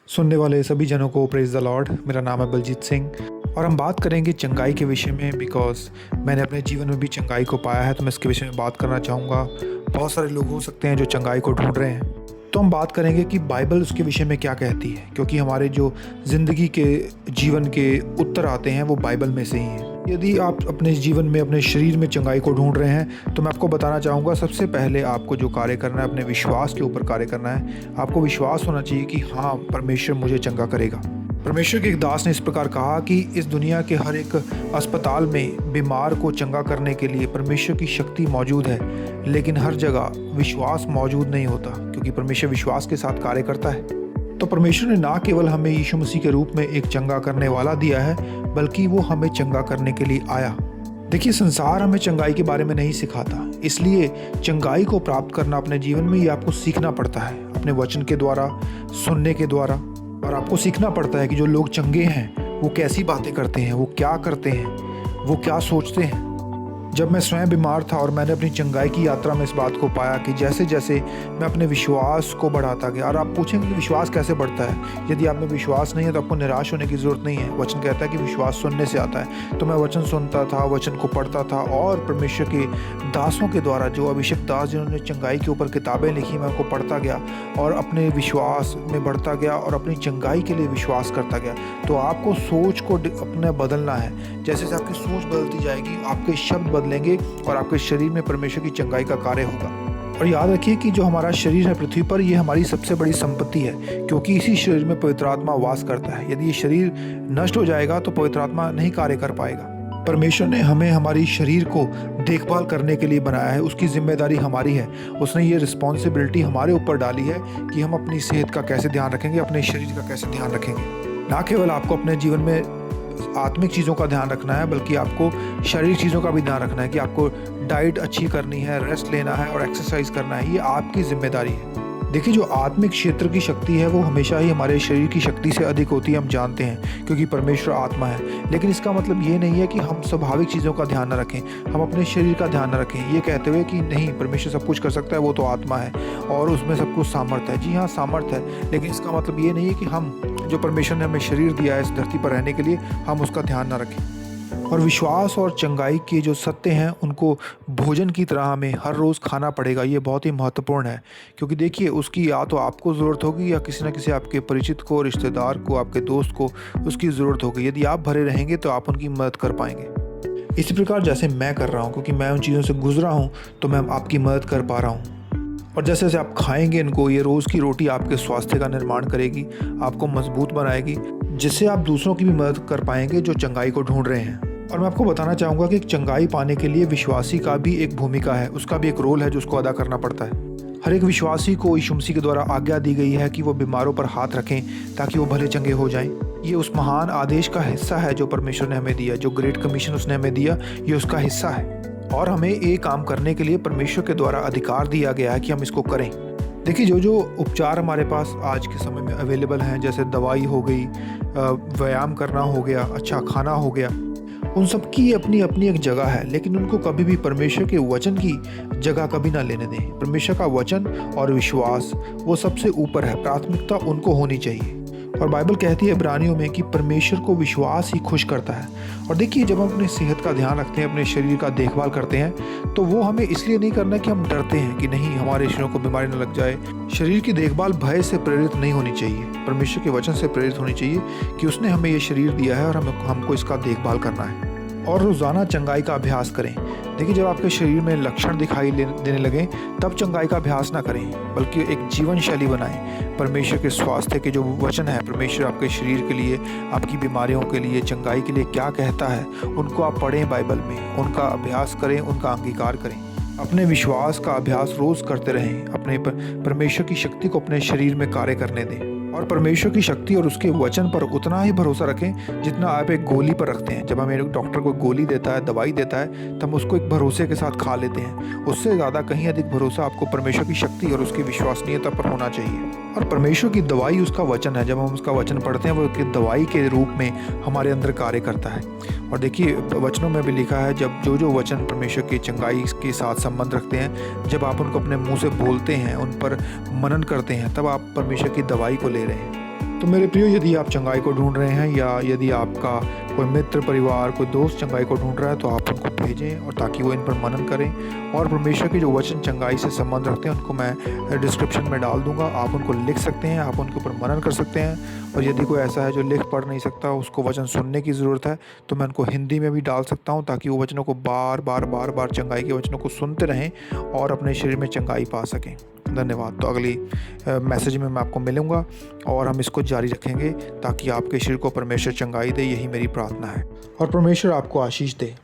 सुनने वाले सभी जनों को प्रेज द लॉर्ड। मेरा नाम है बलजीत सिंह और हम बात करेंगे चंगाई के विषय में। बिकॉज मैंने अपने जीवन में भी चंगाई को पाया है, तो मैं इसके विषय में बात करना चाहूँगा। बहुत सारे लोग हो सकते हैं जो चंगाई को ढूंढ रहे हैं, तो हम बात करेंगे कि बाइबल उसके विषय में क्या कहती है, क्योंकि हमारे जो ज़िंदगी के जीवन के उत्तर आते हैं वो बाइबल में से ही हैं। यदि आप अपने जीवन में अपने शरीर में चंगाई को ढूंढ रहे हैं, तो मैं आपको बताना चाहूँगा, सबसे पहले आपको जो कार्य करना है अपने विश्वास के ऊपर कार्य करना है। आपको विश्वास होना चाहिए कि हाँ, परमेश्वर मुझे चंगा करेगा। परमेश्वर के एक दास ने इस प्रकार कहा कि इस दुनिया के हर एक अस्पताल में बीमार को चंगा करने के लिए परमेश्वर की शक्ति मौजूद है, लेकिन हर जगह विश्वास मौजूद नहीं होता, क्योंकि परमेश्वर विश्वास के साथ कार्य करता है। तो परमेश्वर ने ना केवल हमें यीशु मसीह के रूप में एक चंगा करने वाला दिया है, बल्कि वो हमें चंगा करने के लिए आया। देखिए, संसार हमें चंगाई के बारे में नहीं सिखाता, इसलिए चंगाई को प्राप्त करना अपने जीवन में ये आपको सीखना पड़ता है, अपने वचन के द्वारा, सुनने के द्वारा। और आपको सीखना पड़ता है कि जो लोग चंगे हैं वो कैसी बातें करते हैं, वो क्या करते हैं, वो क्या सोचते हैं। जब मैं स्वयं बीमार था और मैंने अपनी चंगाई की यात्रा में इस बात को पाया कि जैसे जैसे मैं अपने विश्वास को बढ़ाता गया। और आप पूछेंगे कि विश्वास कैसे बढ़ता है? यदि आप में विश्वास नहीं है तो आपको निराश होने की ज़रूरत नहीं है। वचन कहता है कि विश्वास सुनने से आता है। तो मैं वचन सुनता था, वचन को पढ़ता था, और परमेश्वर के दासों के द्वारा, जो अभिषेक दास जिन्होंने चंगाई के ऊपर किताबें लिखी, मैं उनको पढ़ता गया और अपने विश्वास में बढ़ता गया और अपनी चंगाई के लिए विश्वास करता गया। तो आपको सोच को अपने बदलना है। जैसे जैसे आपकी सोच बदलती जाएगी, आपके शब्द बदलेंगे और आपके शरीर में परमेश्वर की चंगाई का कार्य होगा। और याद रखिए कि जो हमारा शरीर है पृथ्वी पर, ये हमारी सबसे बड़ी संपत्ति है, क्योंकि इसी शरीर में पवित्र आत्मा वास करता है। यदि ये शरीर नष्ट हो जाएगा तो पवित्र आत्मा नहीं कार्य कर पाएगा। परमेश्वर ने हमें हमारी शरीर को देखभाल करने के लिए बनाया है, उसकी जिम्मेदारी हमारी है। उसने ये रिस्पॉन्सिबिलिटी हमारे ऊपर डाली है कि हम अपनी सेहत का कैसे ध्यान रखेंगे, अपने शरीर का कैसे ध्यान रखेंगे। ना केवल आपको अपने जीवन में आत्मिक चीज़ों का ध्यान रखना है, बल्कि आपको शारीरिक चीज़ों का भी ध्यान रखना है कि आपको डाइट अच्छी करनी है, रेस्ट लेना है और एक्सरसाइज करना है। ये आपकी जिम्मेदारी है। देखिए, जो आत्मिक क्षेत्र की शक्ति है वो हमेशा ही हमारे शरीर की शक्ति से अधिक होती है, हम जानते हैं, क्योंकि परमेश्वर आत्मा है। लेकिन इसका मतलब ये नहीं है कि हम स्वाभाविक चीज़ों का ध्यान न रखें, हम अपने शरीर का ध्यान न रखें, ये कहते हुए कि नहीं, परमेश्वर सब कुछ कर सकता है, वो तो आत्मा है और उसमें सब कुछ सामर्थ्य है। जी हाँ, सामर्थ्य है, लेकिन इसका मतलब ये नहीं है कि हम, जो परमेश्वर ने हमें शरीर दिया है इस धरती पर रहने के लिए, हम उसका ध्यान न रखें। और विश्वास और चंगाई के जो सत्य हैं उनको भोजन की तरह हमें हर रोज़ खाना पड़ेगा। ये बहुत ही महत्वपूर्ण है, क्योंकि देखिए, उसकी या तो आपको ज़रूरत होगी या किसी न किसी आपके परिचित को, रिश्तेदार को, आपके दोस्त को उसकी ज़रूरत होगी। यदि आप भरे रहेंगे तो आप उनकी मदद कर पाएंगे। इसी प्रकार जैसे मैं कर रहा हूँ, क्योंकि मैं उन चीज़ों से गुजरा हूँ, तो मैं आपकी मदद कर पा रहा हूँ। और जैसे जैसे आप खाएंगे इनको, ये रोज़ की रोटी आपके स्वास्थ्य का निर्माण करेगी, आपको मजबूत बनाएगी, जिससे आप दूसरों की भी मदद कर पाएंगे जो चंगाई को ढूंढ रहे हैं। और मैं आपको बताना चाहूँगा कि चंगाई पाने के लिए विश्वासी का भी एक भूमिका है, उसका भी एक रोल है जो उसको अदा करना पड़ता है। हर एक विश्वासी को यीशु मसीह के द्वारा आज्ञा दी गई है कि वो बीमारों पर हाथ रखें ताकि वो भले चंगे हो जाएं। ये उस महान आदेश का हिस्सा है जो परमेश्वर ने हमें दिया, जो ग्रेट कमीशन उसने हमें दिया, ये उसका हिस्सा है। और हमें ये काम करने के लिए परमेश्वर के द्वारा अधिकार दिया गया है कि हम इसको करें। देखिए, जो जो उपचार हमारे पास आज के समय में अवेलेबल हैं, जैसे दवाई हो गई, व्यायाम करना हो गया, अच्छा खाना हो गया, उन सब की अपनी अपनी एक जगह है, लेकिन उनको कभी भी परमेश्वर के वचन की जगह कभी ना लेने दें। परमेश्वर का वचन और विश्वास वो सबसे ऊपर है, प्राथमिकता उनको होनी चाहिए। और बाइबल कहती है इब्रानियों में कि परमेश्वर को विश्वास ही खुश करता है। और देखिए, जब हम अपनी सेहत का ध्यान रखते हैं, अपने शरीर का देखभाल करते हैं, तो वो हमें इसलिए नहीं करना कि हम डरते हैं कि नहीं, हमारे शरीरों को बीमारी न लग जाए। शरीर की देखभाल भय से प्रेरित नहीं होनी चाहिए, परमेश्वर के वचन से प्रेरित होनी चाहिए कि उसने हमें ये शरीर दिया है और हमको इसका देखभाल करना है। और रोज़ाना चंगाई का अभ्यास करें। देखिए, जब आपके शरीर में लक्षण दिखाई देने लगें, तब चंगाई का अभ्यास ना करें, बल्कि एक जीवन शैली बनाएं। परमेश्वर के स्वास्थ्य के जो वचन है, परमेश्वर आपके शरीर के लिए, आपकी बीमारियों के लिए, चंगाई के लिए क्या कहता है, उनको आप पढ़ें बाइबल में, उनका अभ्यास करें, उनका अंगीकार करें। अपने विश्वास का अभ्यास रोज़ करते रहें। अपने परमेश्वर की शक्ति को अपने शरीर में कार्य करने दें, और परमेश्वर की शक्ति और उसके वचन पर उतना ही भरोसा रखें जितना आप एक गोली पर रखते हैं। जब हमें डॉक्टर कोई गोली देता है, दवाई देता है, तो हम उसको एक भरोसे के साथ खा लेते हैं। उससे ज़्यादा कहीं अधिक भरोसा आपको परमेश्वर की शक्ति और उसकी विश्वसनीयता पर होना चाहिए। और परमेश्वर की दवाई उसका वचन है। जब हम उसका वचन पढ़ते हैं, वो एक दवाई के रूप में हमारे अंदर कार्य करता है। और देखिए, वचनों में भी लिखा है, जब जो जो वचन परमेश्वर की चंगाई के साथ संबंध रखते हैं, जब आप उनको अपने मुंह से बोलते हैं, उन पर मनन करते हैं, तब आप परमेश्वर की दवाई को ले रहे हैं। तो मेरे प्रियो, यदि आप चंगाई को ढूंढ रहे हैं या यदि आपका कोई मित्र, परिवार, कोई दोस्त चंगाई को ढूंढ रहा है, तो आप उनको भेजें और ताकि वो इन पर मनन करें। और परमेश्वर के जो वचन चंगाई से संबंध रखते हैं उनको मैं डिस्क्रिप्शन में डाल दूंगा, आप उनको लिख सकते हैं, आप उनके ऊपर मनन कर सकते हैं। और यदि कोई ऐसा है जो लिख पढ़ नहीं सकता, उसको वचन सुनने की ज़रूरत है, तो मैं उनको हिंदी में भी डाल सकता हूँ ताकि वो वचनों को बार बार चंगाई के वचनों को सुनते रहें और अपने शरीर में चंगाई पा सकें। धन्यवाद। तो अगली मैसेज में मैं आपको मिलूँगा और हम इसको जारी रखेंगे ताकि आपके शरीर को परमेश्वर चंगाई दे। यही मेरी प्रार्थना है और परमेश्वर आपको आशीष दे।